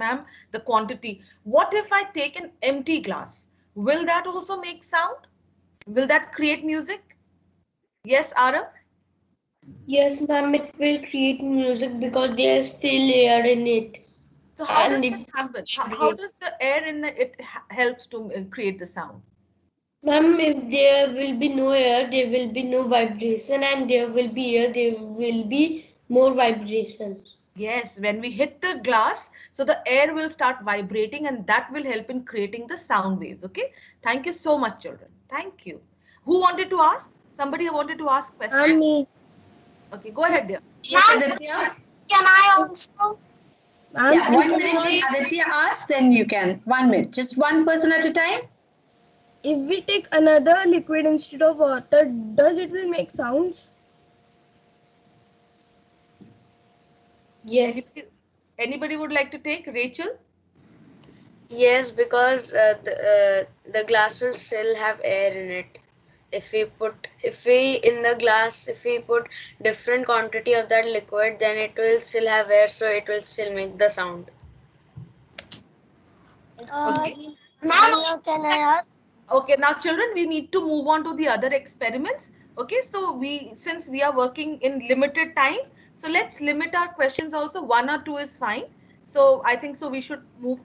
ma'am, the quantity. What if I take an empty glass? Will that also make sound? Will that create music? Yes, Arav? Yes, ma'am, it will create music because there is still air in it. So how does And that it happen? How does the air in it helps to create the sound? ma'am, if there will be no air, there will be no vibration, and there will be air, there will be more vibrations. Yes, when we hit the glass, so the air will start vibrating and that will help in creating the sound waves. Okay. Thank you so much, children. Thank you. Who wanted to ask? Somebody wanted to ask question. Me. Okay, go ahead, dear. Yes, Aditya. Can I also? Yeah, 1 minute. Let Aditya ask, then you can. 1 minute. Just one person at a time. If we take another liquid instead of water, does it will make sounds? Yes. Anybody would like to take? Rachel? Yes, because the glass will still have air in it. If we in the glass, if we put different quantity of that liquid, then it will still have air, so it will still make the sound. Okay. Ma'am, can I ask? Okay, now children, we need to move on to the other experiments. Okay, so since we are working in limited time, so let's limit our questions also. 1 or 2 is fine. So I think so we should move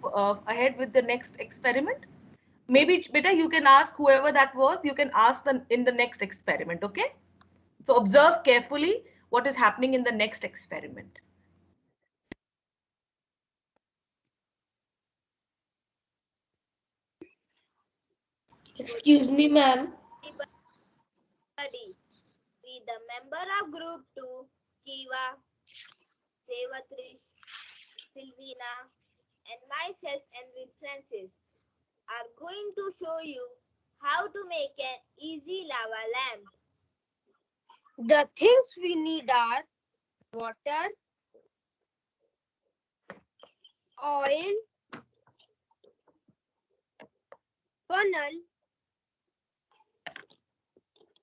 ahead with the next experiment. Maybe beta, you can ask whoever that was, you can ask them in the next experiment. Okay, so observe carefully what is happening in the next experiment. Excuse me, ma'am. Be the member of group 2, Kiva, Devatrish, Silvina, and myself and Francis are going to show you how to make an easy lava lamp. The things we need are water, oil, funnel,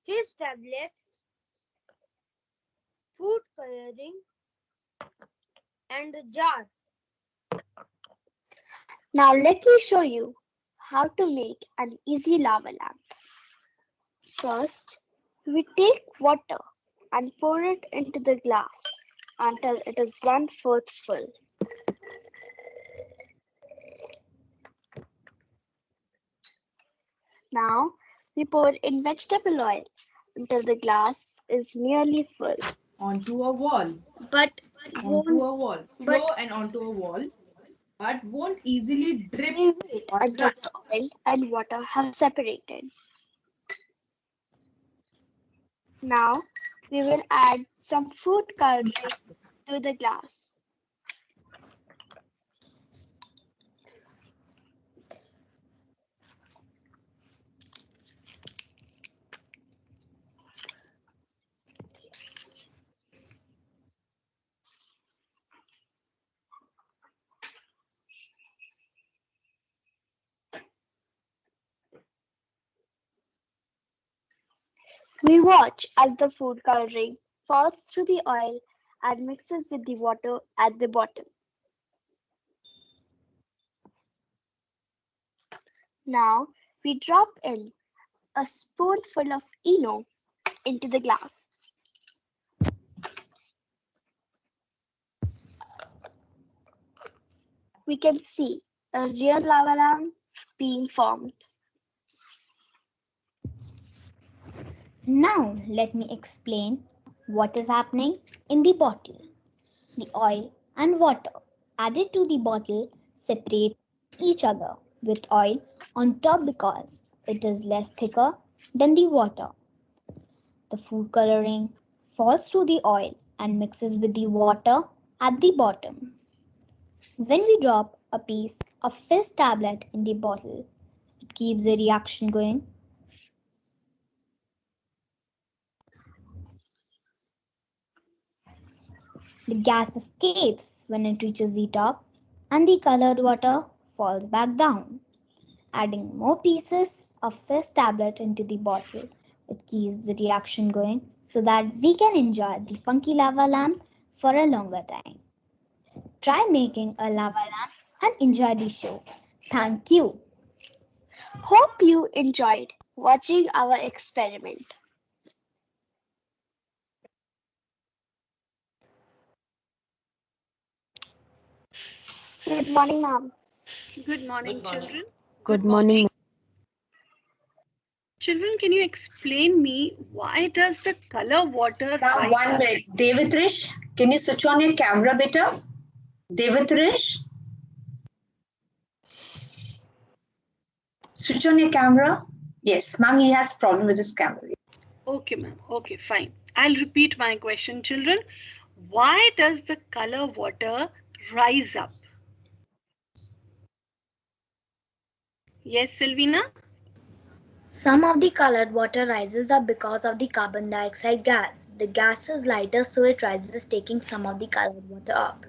cheese tablet, food coloring, and a jar. Now let me show you how to make an easy lava lamp. First, we take water and pour it into the glass until it is 1/4 full. Now, we pour in vegetable oil until the glass is nearly full. Onto a wall. But Onto a wall. Flow and onto a wall, but won't easily drip We wait or until dry. the oil and water have separated. Now, we will add some food coloring to the glass. We watch as the food coloring falls through the oil and mixes with the water at the bottom. Now, we drop in a spoonful of Eno into the glass. We can see a real lava lamp being formed. Now let me explain what is happening in the bottle. The oil and water added to the bottle separate each other with oil on top because it is less thicker than the water. The food coloring falls through the oil and mixes with the water at the bottom. When we drop a piece of fish tablet in the bottle, it keeps the reaction going. The gas escapes when it reaches the top and the colored water falls back down. Adding more pieces of fish tablet into the bottle, it keeps the reaction going so that we can enjoy the funky lava lamp for a longer time. Try making a lava lamp and enjoy the show. Thank you. Hope you enjoyed watching our experiment. Good morning, ma'am. Good morning, children. Good morning. Children, can you explain me why does the color water Now, rise? 1 minute. Devitrish, can you switch on your camera better? Devitrish, switch on your camera. Yes, ma'am, he has problem with his camera. Okay, ma'am. Okay, fine. I'll repeat my question, children. Why does the color water rise up? Yes, Silvina? Some of the colored water rises up because of the carbon dioxide gas. The gas is lighter, so it rises, taking some of the colored water up.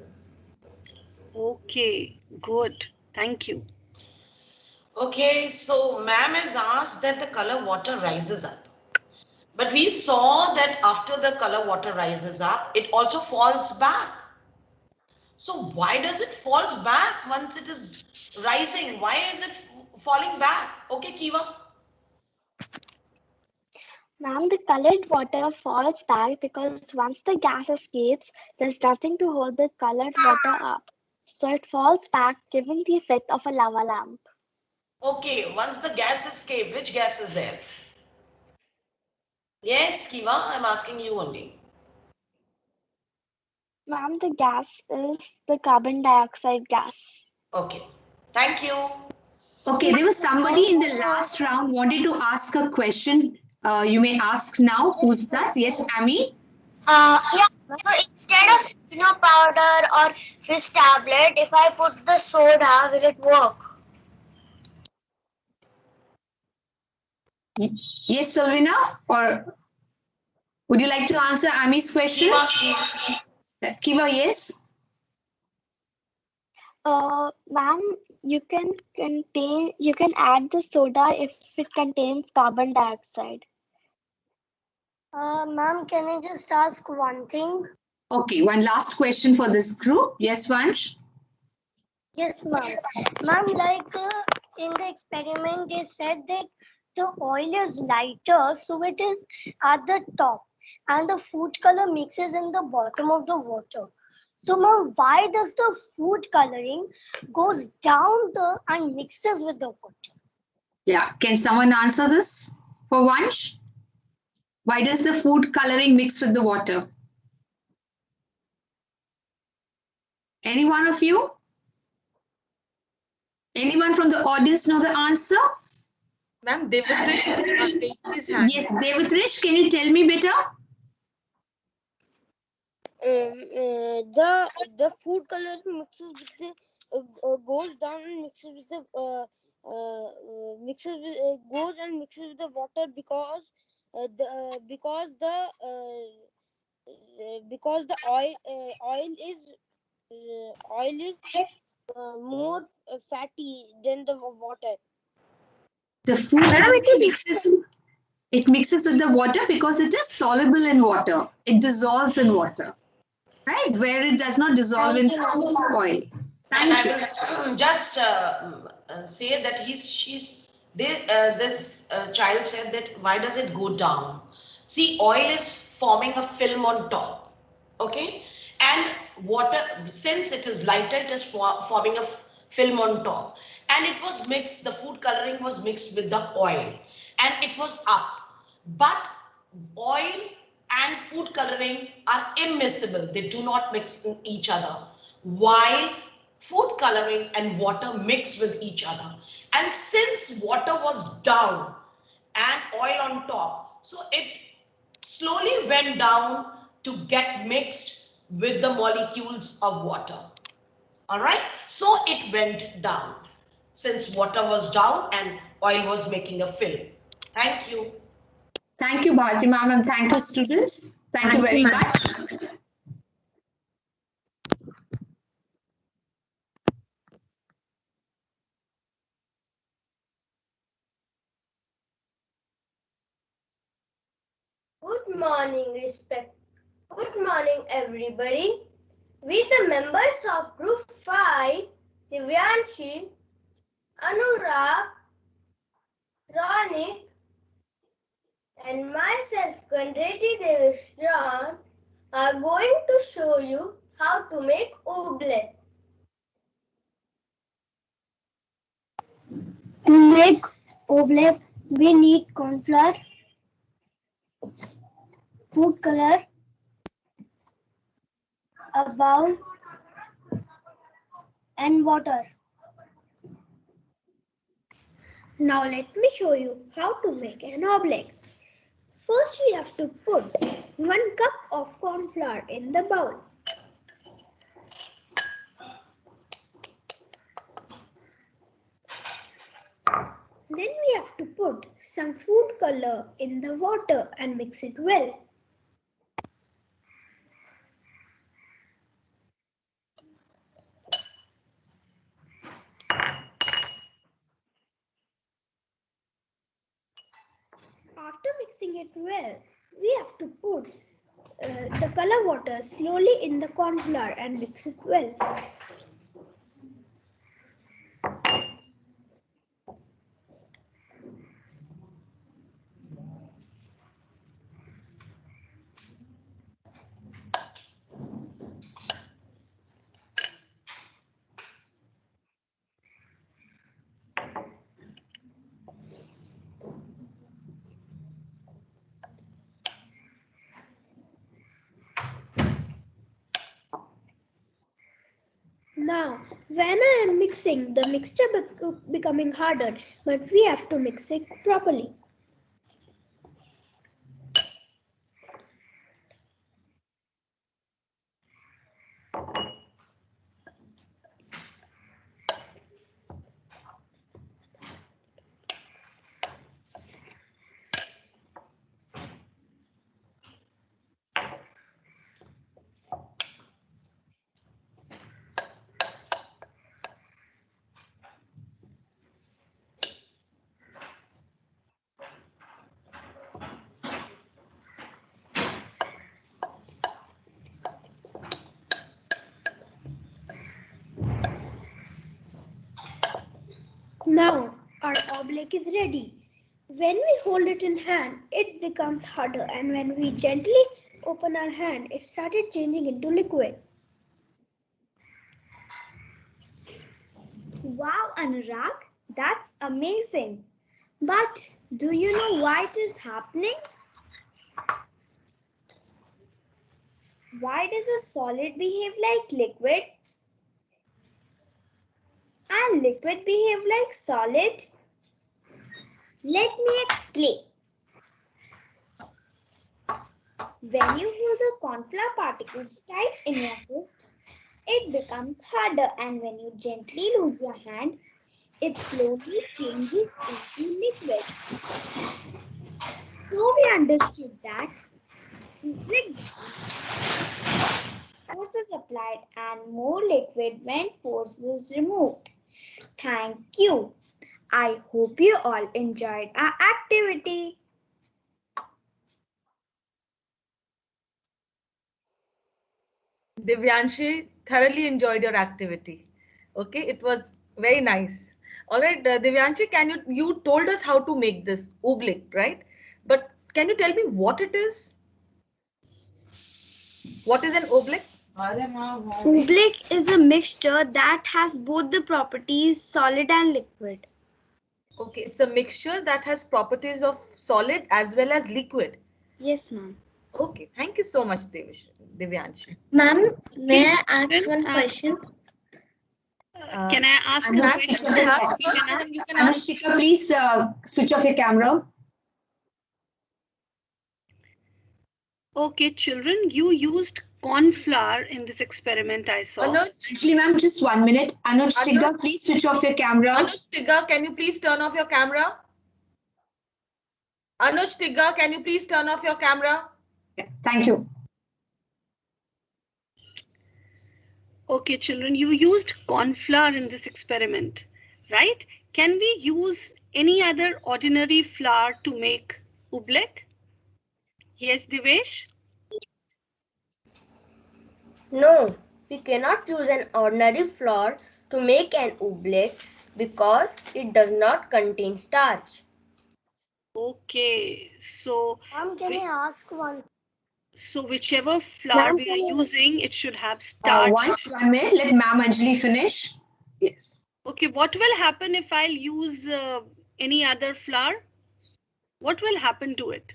Okay, good. Thank you. Okay, so ma'am has asked that the color water rises up. But we saw that after the color water rises up, it also falls back. So why does it falls back once it is rising? Why is it falling back? Okay, Kiva. Ma'am, the colored water falls back because once the gas escapes, there's nothing to hold the colored water up. So it falls back, giving the effect of a lava lamp. Okay, once the gas escape, which gas is there? Yes, Kiva, I'm asking you only. Ma'am, the gas is the carbon dioxide gas. Okay, thank you. Okay, there was somebody in the last round wanted to ask a question. You may ask now. Who's that? Yes, Amy. Yeah. So instead of powder or fish tablet, if I put the soda, will it work? Yes, Silvina, or would you like to answer Amy's question? Kiva, yes. Ma'am, you can add the soda if it contains carbon dioxide. Ma'am, can I just ask one thing? Okay, one last question for this group. Yes, Vansh. Yes, ma'am. Ma'am, like in the experiment, they said that the oil is lighter, so it is at the top, and the food color mixes in the bottom of the water. So, ma'am, why does the food coloring goes down the and mixes with the water? Yeah, can someone answer this for Vansh? Why does the food coloring mix with the water? Any one of you? Anyone from the audience know the answer? Ma'am, Devitrish is raising his hand. Yes, Devitrish, can you tell me better? The food color mixes with the goes down and mixes with the goes and mixes with the water because because the oil is more fatty than the water. The food coloring mixes with the water because it is soluble in water. It dissolves in water, right? Where it does not dissolve in oil. And Thank you. I will just say that this child said that why does it go down? See, oil is forming a film on top, okay? And water, since it is lighter, it is forming a film on top. And it was mixed, the food coloring was mixed with the oil and it was up. But oil and food coloring are immiscible. They do not mix in each other. While food coloring and water mix with each other. And since water was down and oil on top, so it slowly went down to get mixed with the molecules of water. All right, so it went down since water was down and oil was making a film. Thank you. Thank you, Bharati ma'am, and thank you, students. Thank you very much. Good morning, respect. Good morning, everybody. We, the members of Group 5, the Divyanshi, Anurag, Ronik, and myself, Kandreti Deveshran, are going to show you how to make oobleck. To make oblak, we need corn flour, food color, a bowl, and water. Now let me show you how to make an oblak. First we have to put 1 cup of corn flour in the bowl. Then we have to put some food color in the water and mix it well. After mixing it well, we have to put the color water slowly in the corn flour and mix it well. Now, when I am mixing, the mixture becoming harder, but we have to mix it properly. Now, our oblak is ready. When we hold it in hand, it becomes harder, and when we gently open our hand, it started changing into liquid. Wow, Anurag, that's amazing. But do you know why it is happening? Why does a solid behave like liquid and liquid behave like solid? Let me explain. When you hold the corn flour particles tight in your fist, it becomes harder, and when you gently lose your hand, it slowly changes into liquid. So we understood that liquid forces applied and more liquid when force is removed. Thank you. I hope you all enjoyed our activity. Divyanshi, thoroughly enjoyed your activity. Okay, it was very nice. All right, Divyanshi, you told us how to make this oobleck, right? But can you tell me what it is? What is an oobleck? Oobleck is a mixture that has both the properties solid and liquid. Okay, it's a mixture that has properties of solid as well as liquid. Yes, ma'am. Okay, thank you so much, Divyanshi. Ma'am, may I Please, ask children, one question? Can I ask a Anushka, question? Anushka, please switch off your camera. Okay, children, you used corn flour in this experiment I saw. Actually, ma'am, just 1 minute. Anushka, please switch off your camera. Anushka, can you please turn off your camera? Anushka, can you please turn off your camera? Yeah, thank you. Okay, children, you used corn flour in this experiment, right? Can we use any other ordinary flour to make oobleck? Yes, Devesh? No, we cannot use an ordinary flour to make an oblek because it does not contain starch. Okay, so Ma'am, can I ask one? whichever flour we are using, it should have starch. One minute, let Ma'am Anjali finish. Yes. Okay, what will happen if I'll use any other flour? What will happen to it?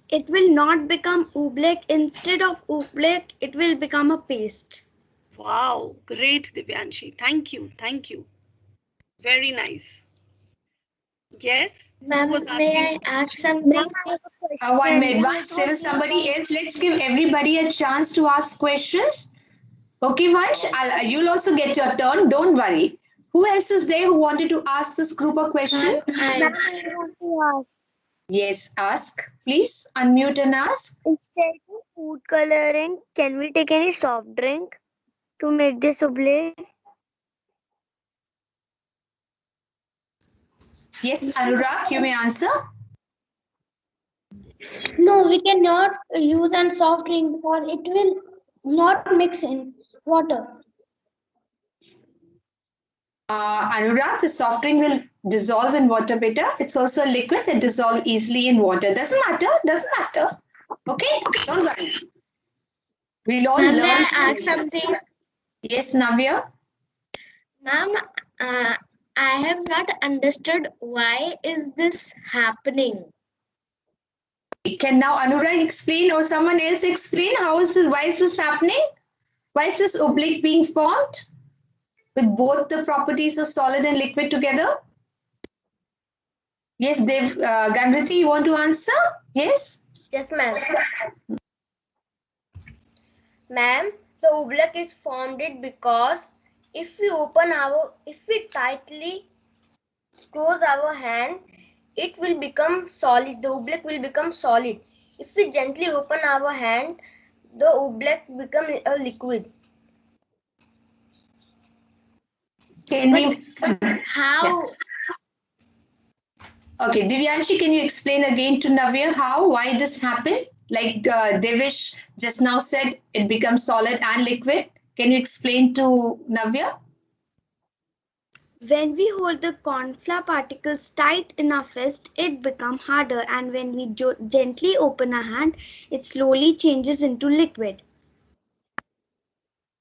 It will not become oobleck. Instead of oobleck, it will become a paste. Wow, great, Divyanshi. Thank you. Thank you. Very nice. Yes? Ma'am, Who was may asking? I ask something? One minute. Once there is somebody else, let's give everybody a chance to ask questions. Okay, Vansh, you'll also get your turn. Don't worry. Who else is there who wanted to ask this group a question? Ma'am, I want to ask. Yes, ask. Please unmute and ask. Instead of food coloring, can we take any soft drink to make this oblate? Yes, Anurag, you may answer. No, we cannot use a soft drink because it will not mix in water. Anurag, the soft drink will dissolve in water better. It's also a liquid that dissolves easily in water. Doesn't matter. Doesn't matter. Okay, don't worry. We'll all Ma'am, may learn. I ask something? Yes, Navya. Ma'am, I have not understood why is this happening. Can now Anurag explain or someone else explain how is this? Why is this happening? Why is this oblique being formed with both the properties of solid and liquid together? Yes, Dev, Ganrati, you want to answer? Yes. Yes, ma'am. Ma'am, the oblak is formed it because if we tightly close our hand, it will become solid. The oblak will become solid. If we gently open our hand, the oblak become a liquid. Can we? How? Okay, Divyanshi, can you explain again to Navya how, why this happened? Like Devish just now said, it becomes solid and liquid. Can you explain to Navya? When we hold the corn flour particles tight in our fist, it becomes harder, and when we gently open our hand, it slowly changes into liquid.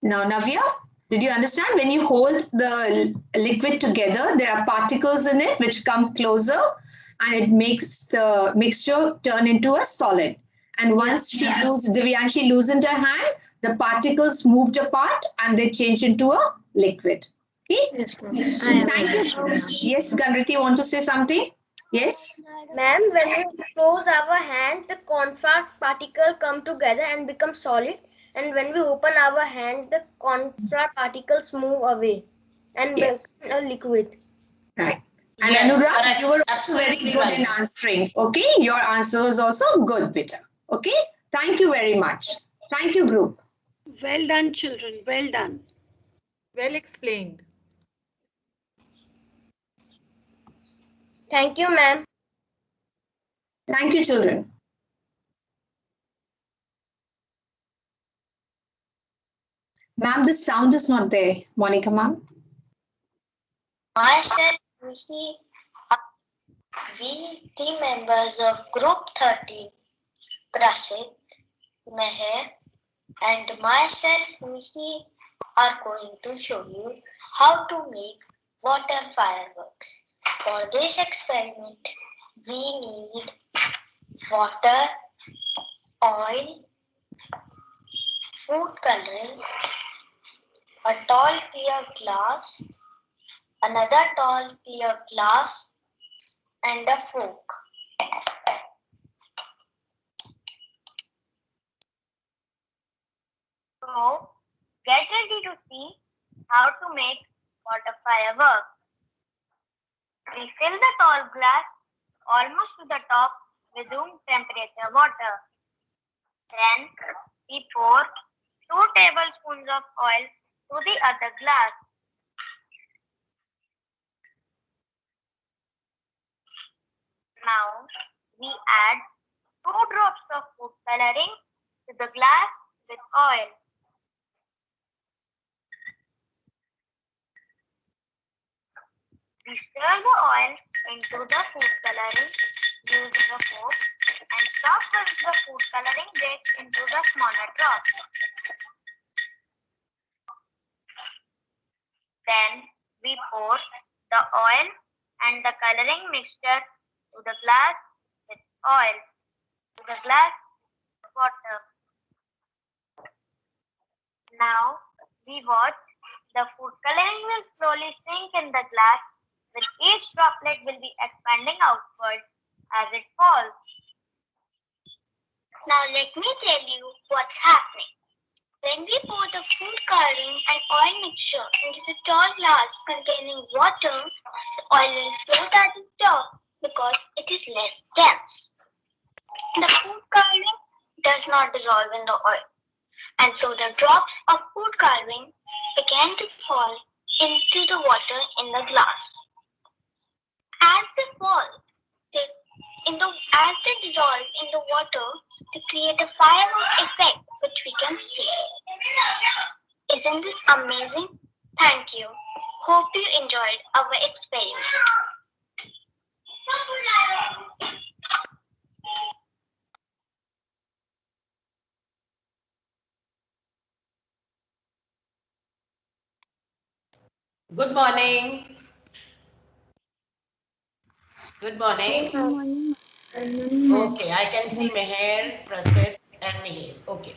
Now, Navya, did you understand? When you hold the liquid together, there are particles in it which come closer and it makes the mixture turn into a solid. And once Divyanshi loosened her hand, the particles moved apart and they changed into a liquid. Okay? Yes, ma'am. Thank you. Yes, Ganriti, you want to say something? Yes? Ma'am, when we close our hand, the cornflour particle come together and become solid. And when we open our hand, the cornflour particles move away and become a liquid. Right. And Yes, Anurag, correct. you were very Absolutely good in right. answering. Okay, your answer was also good, Beta. Okay, thank you very much. Thank you, group. Well done, children. Well done. Well explained. Thank you, ma'am. Thank you, children. Ma'am, the sound is not there. Monica, ma'am. Myself, we, team members of Group 30, Prasid, Meher, and myself, we are going to show you how to make water fireworks. For this experiment, we need water, oil, food coloring, a tall clear glass, another tall clear glass, and a fork. So, get ready to see how to make water fireworks. We fill the tall glass almost to the top with room temperature water. Then we pour 2 tablespoons of oil to the other glass. Now we add 2 drops of food coloring to the glass with oil. We stir the oil into the food coloring using a fork and stop the food coloring get into the smaller drops. Then we pour the oil and the coloring mixture to the glass with oil, to the glass with water. Now we watch the food coloring will slowly sink in the glass with each droplet will be expanding outward as it falls. Now let me tell you what's happening. When we pour the food coloring and oil mixture into the tall glass containing water, the oil will float at the top because it is less dense. The food coloring does not dissolve in the oil, and so the drops of food coloring began to fall into the water in the glass. As they fall, as they dissolve in the water, they create a firework effect which we can see. Isn't this amazing? Thank you. Hope you enjoyed our experiment. Good morning. Good morning. Good morning. Okay, I can see Meher, Prasid, and Mihir. Okay.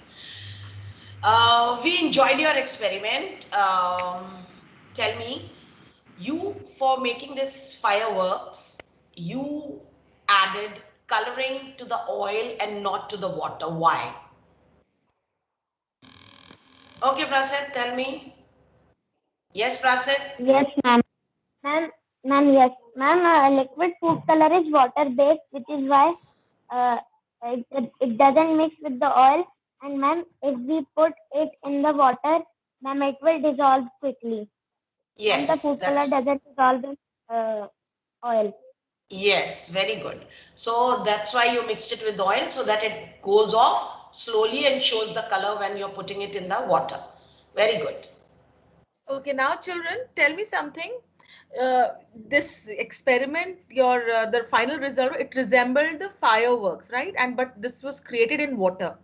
We enjoyed your experiment. Tell me, you for making this fireworks, you added coloring to the oil and not to the water. Why? Okay, Prasid, tell me. Yes, Prasid? Yes, ma'am. Ma'am, yes. Ma'am, liquid food color is water-based, which is why it doesn't mix with the oil. And ma'am, if we put it in the water, ma'am, it will dissolve quickly. And the Yes, food color that's doesn't dissolve in oil. yes, very good. So that's why you mixed it with oil so that it goes off slowly and shows the color when you're putting it in the water. Very good. Okay, now children, tell me something. This experiment, the final result, it resembled the fireworks, right? And but this was created in water.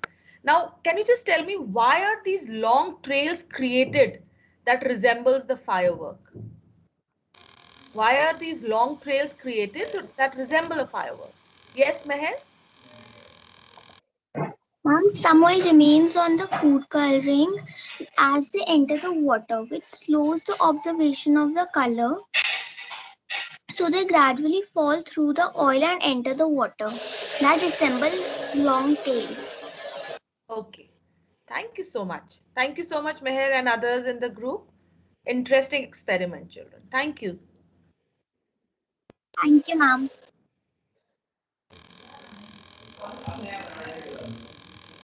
Now, can you just tell me why are these long trails created that resembles the firework? Why are these long trails created that resemble a firework? Yes, Meher? Ma'am, some oil remains on the food coloring as they enter the water, which slows the observation of the color. So they gradually fall through the oil and enter the water that resemble long tails. Okay. Thank you so much. Thank you so much, Meher and others in the group. Interesting experiment, children. Thank you. Thank you, ma'am.